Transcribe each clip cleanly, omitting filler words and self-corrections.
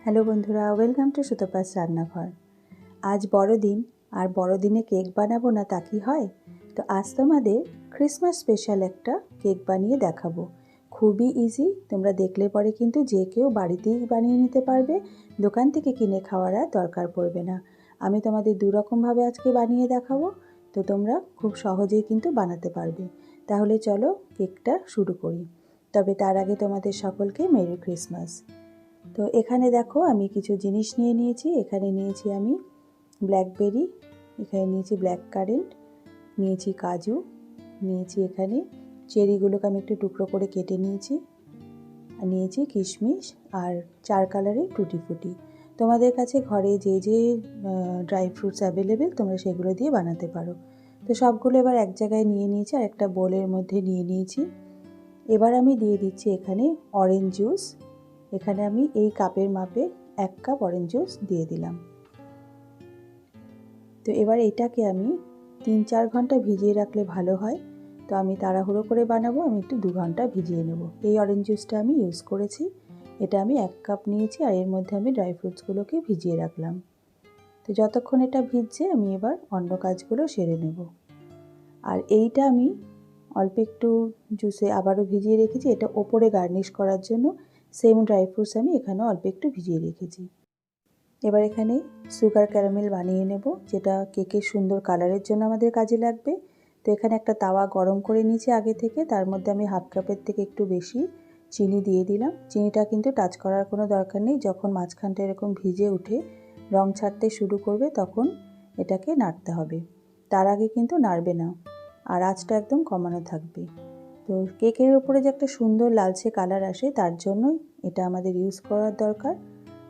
Hello বন্ধুরা, welcome to Sutapa's রান্নাঘর। আজ বড়দিন, আর বড়দিনে কেক বানাবো না তা কি হয়? তো আজ তোমাদের ক্রিসমাস স্পেশাল একটা কেক বানিয়ে দেখাবো। খুবই ইজি, তোমরা দেখলে পরে কিন্তু যে কেউ বাড়িতেই বানিয়ে নিতে পারবে, দোকান থেকে কিনে খাওয়ার আর দরকার পড়বে না। আমি তোমাদের দুরকমভাবে আজকে বানিয়ে দেখাবো, তো তোমরা খুব সহজেই কিন্তু বানাতে পারবে। তাহলে চলো কেকটা শুরু করি। তবে তার আগে তোমাদের সকলকে মেরি ক্রিসমাস। তো এখানে দেখো আমি কিছু জিনিস নিয়ে নিয়েছি। এখানে নিয়েছি আমি ব্ল্যাকবেরি, এখানে নিয়েছি ব্ল্যাক কারেন্ট, নিয়েছি কাজু, নিয়েছি এখানে চেরিগুলোকে আমি একটু টুকরো করে কেটে নিয়েছি, আর নিয়েছি কিশমিশ আর 4 কালারের টুটি ফুটি। তোমাদের কাছে ঘরে যে যে ড্রাই ফ্রুটস অ্যাভেলেবেল তোমরা সেগুলো দিয়ে বানাতে পারো। তো সবগুলো এবার এক জায়গায় নিয়ে নিয়েছি আর একটা বোলের মধ্যে নিয়ে নিয়েছি। এবার আমি দিয়ে দিচ্ছি এখানে অরেঞ্জ জুস। এখানে আমি এই কাপের মাপে 1 কাপ অরেঞ্জ জুস দিয়ে দিলাম। তো এবার এটাকে আমি 3-4 ঘন্টা ভিজিয়ে রাখলে ভালো হয়। তো আমি তাড়াহুড়ো করে বানাবো, আমি একটু 2 ঘন্টা ভিজিয়ে নেব। এই অরেঞ্জ জুসটা আমি ইউজ করেছি। এটা আমি 1 কাপ নিয়েছি আর এর মধ্যে আমি ড্রাই ফ্রুটসগুলোকে ভিজিয়ে রাখলাম। তো যতক্ষণ এটা ভিজছে আমি এবার অন্য কাজগুলো সেরে নেব। আর এইটা আমি অল্প একটু জুসে আবারও ভিজিয়ে রেখেছি, এটা ওপরে গার্নিশ করার জন্য। সেম ড্রাই ফ্রুটস আমি এখানেও অল্প একটু ভিজিয়ে রেখেছি। এবার এখানে সুগার ক্যারামেল বানিয়ে নেব, যেটা কেকের সুন্দর কালারের জন্য আমাদের কাজে লাগবে। তো এখানে একটা তাওয়া গরম করে নিয়েছি আগে থেকে, তার মধ্যে আমি 1/2 কাপের থেকে একটু বেশি চিনি দিয়ে দিলাম। চিনিটা কিন্তু টাচ করার কোনো দরকার নেই, যখন মাঝখানটা এরকম ভিজে উঠে রং ছাড়তে শুরু করবে তখন এটাকে নাড়তে হবে, তার আগে কিন্তু নাড়বে না। আর আঁচটা একদম কমানো থাকবে। তো কেকের ওপরে যে একটা সুন্দর লালচে কালার আসে তার জন্যই এটা আমাদের ইউজ করার দরকার।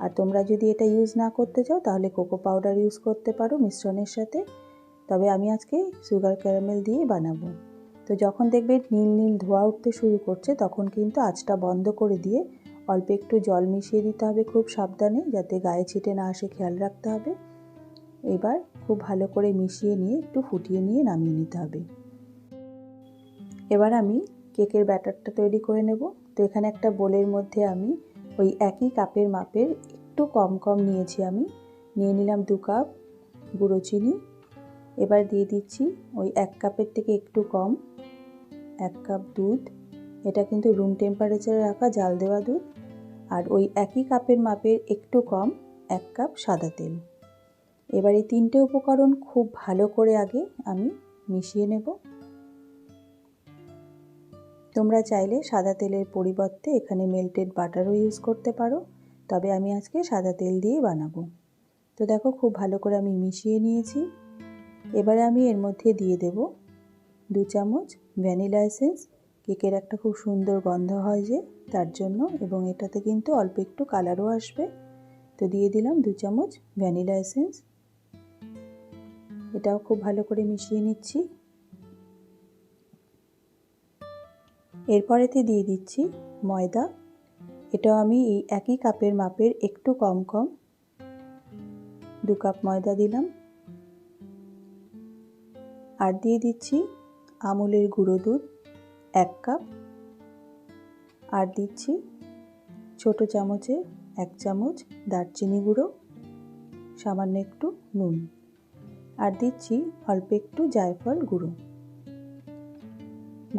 আর তোমরা যদি এটা ইউজ না করতে চাও তাহলে কোকো পাউডার ইউজ করতে পারো মিশ্রণের সাথে। তবে আমি আজকে সুগার ক্যারামেল দিয়ে বানাবো। তো যখন দেখবে নীল নীল ধোঁয়া উঠতে শুরু করছে তখন কিন্তু আঁচটা বন্ধ করে দিয়ে অল্প একটু জল মিশিয়ে দিতে হবে, খুব সাবধানে, যাতে গায়ে ছিটে না আসে, খেয়াল রাখতে হবে। এবার খুব ভালো করে মিশিয়ে নিয়ে একটু ফুটিয়ে নিয়ে নামিয়ে নিতে হবে। এবার আমি কেকের ব্যাটারটা তৈরি করে নেব। তো এখানে একটা বোলের মধ্যে আমি ওই একই কাপের মাপের একটু কম কম নিয়েছি, আমি নিয়ে নিলাম 2 কাপ গুঁড়ো চিনি। এবার দিয়ে দিচ্ছি ওই 1 কাপের থেকে একটু কম 1 কাপ দুধ। এটা কিন্তু রুম টেম্পারেচারে রাখা জাল দেওয়া দুধ। আর ওই একই কাপের মাপের একটু কম 1 কাপ সাদা তেল। এবার এই 3টে উপকরণ খুব ভালো করে আগে আমি মিশিয়ে নেব। তোমরা চাইলে সাদা তেলের পরিবর্তে এখানে মেল্টেড বাটারও ইউজ করতে পারো, তবে আমি আজকে সাদা তেল দিয়েই বানাবো। তো দেখো খুব ভালো করে আমি মিশিয়ে নিয়েছি। এবারে আমি এর মধ্যে দিয়ে দেব 2 চামচ ভ্যানিলা এসেন্স। কেকের একটা খুব সুন্দর গন্ধ হয় যে, তার জন্য, এবং এটাতে কিন্তু অল্প একটু কালারও আসবে। তো দিয়ে দিলাম 2 চামচ ভ্যানিলা এসেন্স। এটাও খুব ভালো করে মিশিয়ে নিচ্ছি। এরপরেতে দিয়ে দিচ্ছি ময়দা। এটাও আমি এই একই কাপের মাপের একটু কম কম 2 কাপ ময়দা দিলাম। আর দিয়ে দিচ্ছি আমুলের গুঁড়ো দুধ 1 কাপ। আর দিচ্ছি ছোট চামচে 1 চামচ দারচিনি গুঁড়ো, সামান্য একটু নুন। আর দিচ্ছি অল্প একটু জায়ফল গুঁড়ো।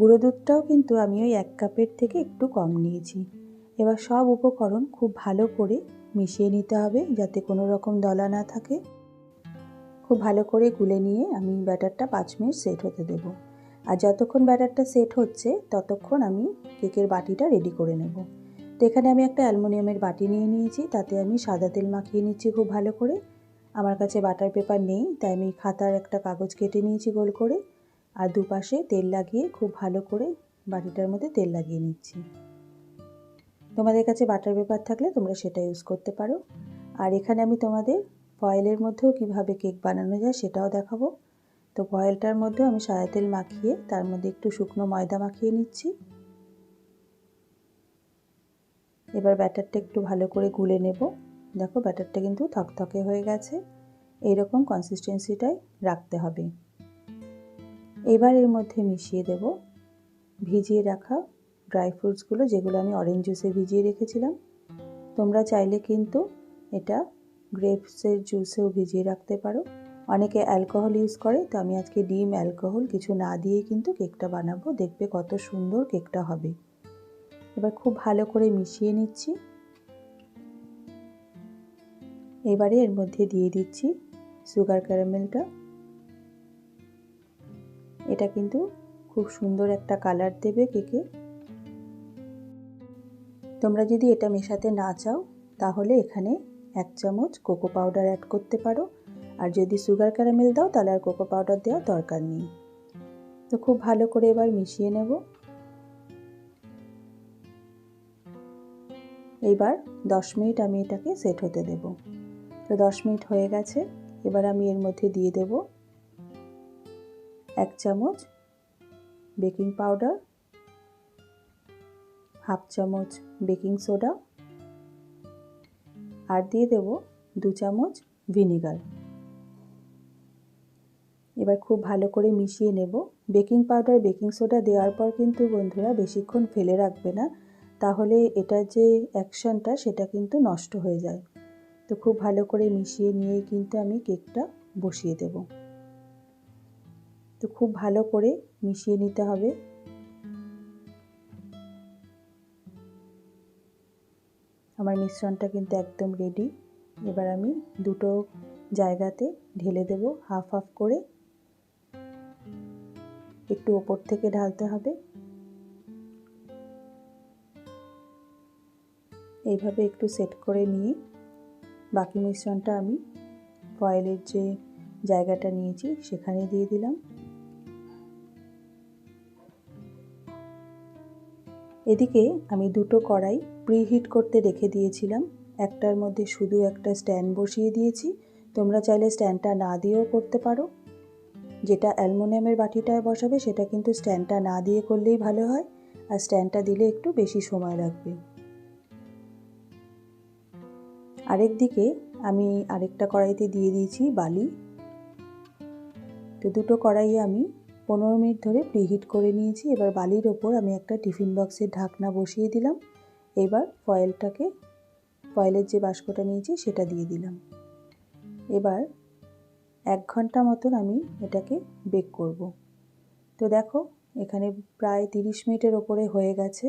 গুঁড়ো দুধটাও কিন্তু আমি ওই 1 কাপের থেকে একটু কম নিয়েছি। এবার সব উপকরণ খুব ভালো করে মিশিয়ে নিতে হবে, যাতে কোনো রকম দলা না থাকে। খুব ভালো করে গুলে নিয়ে আমি ব্যাটারটা 5 মিনিট সেট হতে দেব। আর যতক্ষণ ব্যাটারটা সেট হচ্ছে ততক্ষণ আমি কেকের বাটিটা রেডি করে নেব। তো এখানে আমি একটা অ্যালুমিনিয়ামের বাটি নিয়ে নিয়েছি, তাতে আমি সাদা তেল মাখিয়ে নিচ্ছি খুব ভালো করে। আমার কাছে বাটার পেপার নেই, তাই আমি খাতার একটা কাগজ কেটে নিয়েছি গোল করে, আর দুপাশে তেল লাগিয়ে খুব ভালো করে বাটিটার মধ্যে তেল লাগিয়ে নিচ্ছি। তোমাদের কাছে বাটার পেপার থাকলে তোমরা সেটা ইউজ করতে পারো। আর এখানে আমি তোমাদের ফয়েলের মধ্যেও কিভাবে কেক বানানো যায় সেটাও দেখাবো। তো ফয়েলটার মধ্যেও আমি সাদা তেল মাখিয়ে তার মধ্যে একটু শুকনো ময়দা মাখিয়ে নিচ্ছি। এবার ব্যাটারটা একটু ভালো করে গুলে নেব। দেখো ব্যাটারটা কিন্তু থকথকে হয়ে গেছে, এইরকম কনসিস্টেন্সিটাই রাখতে হবে। এবার এর মধ্যে মিশিয়ে দেব ভিজিয়ে রাখা ড্রাই ফ্রুটসগুলো, যেগুলো আমি অরেঞ্জ জুসে ভিজিয়ে রেখেছিলাম। তোমরা চাইলে কিন্তু এটা গ্রেপসের জুসেও ভিজিয়ে রাখতে পারো। অনেকে অ্যালকোহল ইউজ করে, তো আমি আজকে ডিম অ্যালকোহল কিছু না দিয়েই কিন্তু কেকটা বানাবো। দেখবে কত সুন্দর কেকটা হবে। এবার খুব ভালো করে মিশিয়ে নিচ্ছি। এবারে এর মধ্যে দিয়ে দিচ্ছি সুগার ক্যারামেলটা। এটা কিন্তু খুব সুন্দর একটা কালার দেবে কেকে। তোমরা যদি এটা মেশাতে না চাও তাহলে এখানে 1 চামচ কোকো পাউডার অ্যাড করতে পারো, আর যদি সুগার ক্যারামেল দাও তাহলে আর কোকো পাউডার দেওয়ার দরকার নেই। তো খুব ভালো করে এবার মিশিয়ে নেব। এইবার 10 মিনিট আমি এটাকে সেট হতে দেব। তো 10 মিনিট হয়ে গেছে। এবার আমি এর মধ্যে দিয়ে দেব 1 চামচ বেকিং পাউডার, 1/2 চামচ বেকিং সোডা, আর দিয়ে দেব 2 চামচ ভিনিগার। এবার খুব ভালো করে মিশিয়ে নেব। বেকিং পাউডার বেকিং সোডা দেওয়ার পর কিন্তু বন্ধুরা বেশিক্ষণ ফেলে রাখবে না, তাহলে এটার যে অ্যাকশনটা সেটা কিন্তু নষ্ট হয়ে যায়। তো খুব ভালো করে মিশিয়ে নিয়েই কিন্তু আমি কেকটা বসিয়ে দেব। তো খুব ভালো করে মিশিয়ে নিতে হবে। আমার মিশ্রণটা কিন্তু একদম রেডি। এবার আমি দুটো জায়গাতে ঢেলে দেব হাফ হাফ করে। একটু ওপর থেকে ঢালতে হবে। এইভাবে একটু সেট করে নিয়ে বাকি মিশ্রণটা আমি ফয়েলের যে জায়গাটা নিয়েছি সেখানে দিয়ে দিলাম। এদিকে আমি দুটো কড়াই প্রিহিট করতে রেখে দিয়েছিলাম। একটার মধ্যে শুধু একটা স্ট্যান্ড বসিয়ে দিয়েছি। তোমরা চাইলে স্ট্যান্ডটা না দিয়েও করতে পারো। যেটা অ্যালুমিনিয়ামের বাটিটায় বসাবে সেটা কিন্তু স্ট্যান্ডটা না দিয়ে করলেই ভালো হয়, আর স্ট্যান্ডটা দিলে একটু বেশি সময় লাগবে। আরেকদিকে আমি আরেকটা কড়াইতে দিয়ে দিয়েছি বালি। তো দুটো কড়াইয়ে আমি 15 মিনিট ধরে প্রিহিট করে নিয়েছি। এবার বালির ওপর আমি একটা টিফিন বক্সের ঢাকনা বসিয়ে দিলাম। এবার ফয়েলের যে বাস্কটা নিয়েছি সেটা দিয়ে দিলাম। এবার 1 ঘন্টা মতন আমি এটাকে বেক করব। তো দেখো এখানে প্রায় 30 মিনিটের ওপরে হয়ে গেছে।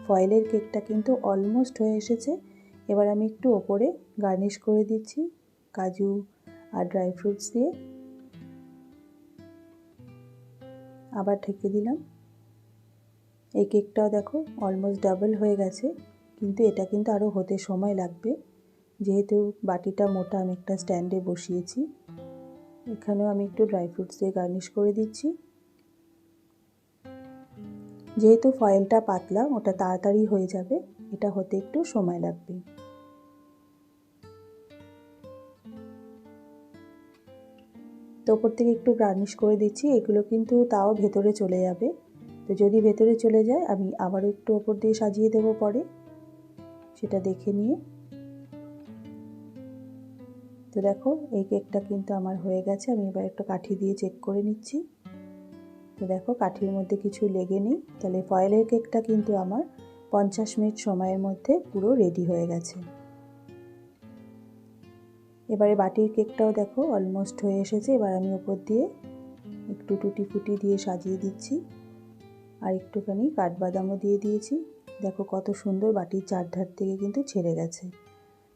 ফয়েলের কেকটা কিন্তু অলমোস্ট হয়ে এসেছে। এবার আমি একটু ওপরে গার্নিশ করে দিচ্ছি কাজু আর ড্রাই ফ্রুটস দিয়ে। আবার ঢেকে দিলাম। এই কেকটাও দেখো অলমোস্ট ডাবল হয়ে গেছে, কিন্তু এটা কিন্তু আরও হতে সময় লাগবে। যেহেতু বাটিটা মোটা আমি একটা স্ট্যান্ডে বসিয়েছি। এখানেও আমি একটু ড্রাই ফ্রুটস দিয়ে গার্নিশ করে দিচ্ছি। যেহেতু ফয়েলটা পাতলা ওটা তাড়াতাড়ি হয়ে যাবে, এটা হতে একটু সময় লাগবে। তো ওপর থেকে একটু গার্নিশ করে দিচ্ছি। এগুলো কিন্তু তাও ভেতরে চলে যাবে, তো যদি ভেতরে চলে যায় আমি আবারও একটু ওপর দিয়ে সাজিয়ে দেব পরে, সেটা দেখে নিয়ে। তো দেখো এই কেকটা কিন্তু আমার হয়ে গেছে। আমি এবার একটা কাঠি দিয়ে চেক করে নিচ্ছি। তো দেখো কাঠির মধ্যে কিছু লেগে নেই, তাহলে ফয়েলের কেকটা কিন্তু আমার 50 মিনিট সময়ের মধ্যে পুরো রেডি হয়ে গেছে। এবারে বাটির কেকটাও দেখো অলমোস্ট হয়ে এসেছে। এবার আমি ওপর দিয়ে একটু টুটি ফুটি দিয়ে সাজিয়ে দিচ্ছি, আর একটুখানি কাঠবাদামও দিয়ে দিয়েছি। দেখো কত সুন্দর বাটির চারধার থেকে কিন্তু ছেড়ে গেছে।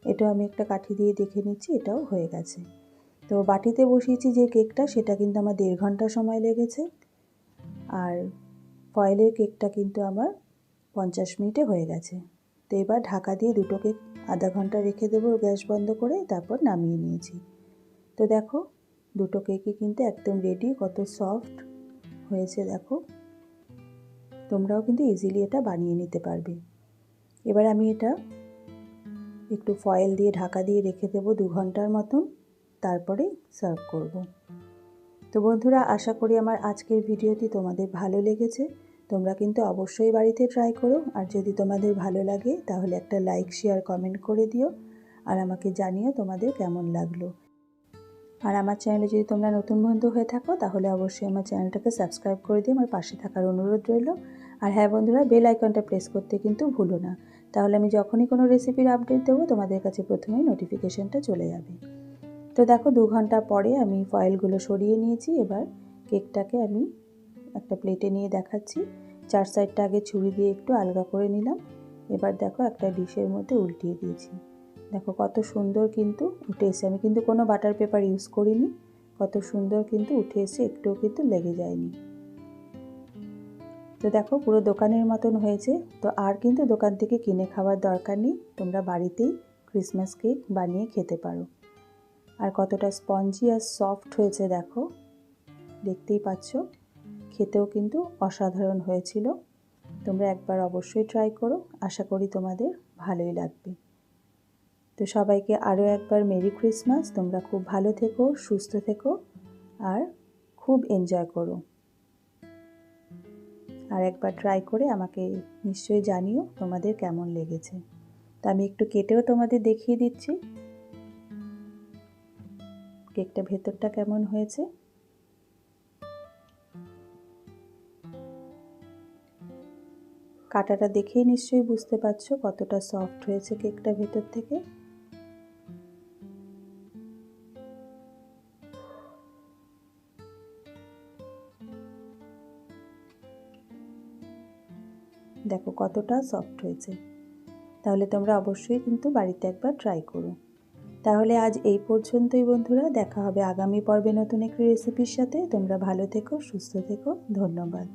এটাও আমি একটা কাঠি দিয়ে দেখে নিচ্ছি, এটাও হয়ে গেছে। তো বাটিতে বসিয়েছি যে কেকটা সেটা কিন্তু আমার 1.5 ঘন্টা সময় লেগেছে, আর ফয়েলের কেকটা কিন্তু আমার 50 মিনিটে হয়ে গেছে। তো এবার ঢাকা দিয়ে দুটো কেক আধা ঘন্টা রেখে দেবো গ্যাস বন্ধ করে, তারপর নামিয়ে নিয়েছি। তো দেখো দুটো কেকই কিন্তু একদম রেডি। কত সফট হয়েছে দেখো। তোমরাও কিন্তু ইজিলি এটা বানিয়ে নিতে পারবে। এবার আমি এটা একটু ফয়েল দিয়ে ঢাকা দিয়ে রেখে দেবো 2 ঘন্টার মতন, তারপরে সার্ভ করব। তো বন্ধুরা আশা করি আমার আজকের ভিডিওটি তোমাদের ভালো লেগেছে। তোমরা কিন্তু অবশ্যই বাড়িতে ট্রাই করো, আর যদি তোমাদের ভালো লাগে তাহলে একটা লাইক শেয়ার কমেন্ট করে দিও, আর আমাকে জানিও তোমাদের কেমন লাগলো। আর আমার চ্যানেলে যদি তোমরা নতুন বন্ধু হয়ে থাকো তাহলে অবশ্যই আমার চ্যানেলটাকে সাবস্ক্রাইব করে দিয়ে আমার পাশে থাকার অনুরোধ রইল। আর হ্যাঁ বন্ধুরা, বেল আইকনটা প্রেস করতে কিন্তু ভুলো না, তাহলে আমি যখনই কোনো রেসিপির আপডেট দেবো তোমাদের কাছে প্রথমেই নোটিফিকেশানটা চলে যাবে। তো দেখো 2 ঘন্টা পরে আমি ফয়েলগুলো সরিয়ে নিয়েছি। এবার কেকটাকে আমি একটা প্লেটে নিয়ে দেখাচ্ছি। 4 সাইডটা আগে ছুরি দিয়ে একটু আলগা করে নিলাম। এবার দেখো একটা ডিশের মধ্যে উল্টিয়ে দিয়েছি। দেখো কত সুন্দর কিন্তু উঠে এসে, আমি কিন্তু কোনো বাটার পেপার ইউজ করিনি। কত সুন্দর কিন্তু উঠে এসে, একটুও কিন্তু লেগে যায়নি। তো দেখো পুরো দোকানের মতন হয়েছে। তো আর কিন্তু দোকান থেকে কিনে খাওয়ার দরকার নেই, তোমরা বাড়িতেই ক্রিসমাস কেক বানিয়ে খেতে পারো। আর কতটা স্পঞ্জি আর সফট হয়েছে দেখো, দেখতেই পাচ্ছ। খেতেও কিন্তু অসাধারণ হয়েছিল। তোমরা একবার অবশ্যই ট্রাই করো, আশা করি তোমাদের ভালোই লাগবে। তো সবাইকে আরও একবার মেরি ক্রিসমাস। তোমরা খুব ভালো থেকো, সুস্থ থেকো আর খুব এনজয় করো। আর একবার ট্রাই করে আমাকে নিশ্চয়ই জানিও তোমাদের কেমন লেগেছে। তো আমি একটু কেটেও তোমাদের দেখিয়ে দিচ্ছি কেকটা ভেতরটা কেমন হয়েছে। কাটাটা দেখেই নিশ্চয়ই বুঝতে পারছো কতটা সফট হয়েছে কেকটা ভেতর থেকে। দেখো কতটা সফট হয়েছে। তাহলে তোমরা অবশ্যই কিন্তু বাড়িতে একবার ট্রাই করো। তাহলে আজ এই পর্যন্তই বন্ধুরা, দেখা হবে আগামী পর্বে নতুন একটি রেসিপির সাথে। তোমরা ভালো থেকো, সুস্থ থেকো, ধন্যবাদ।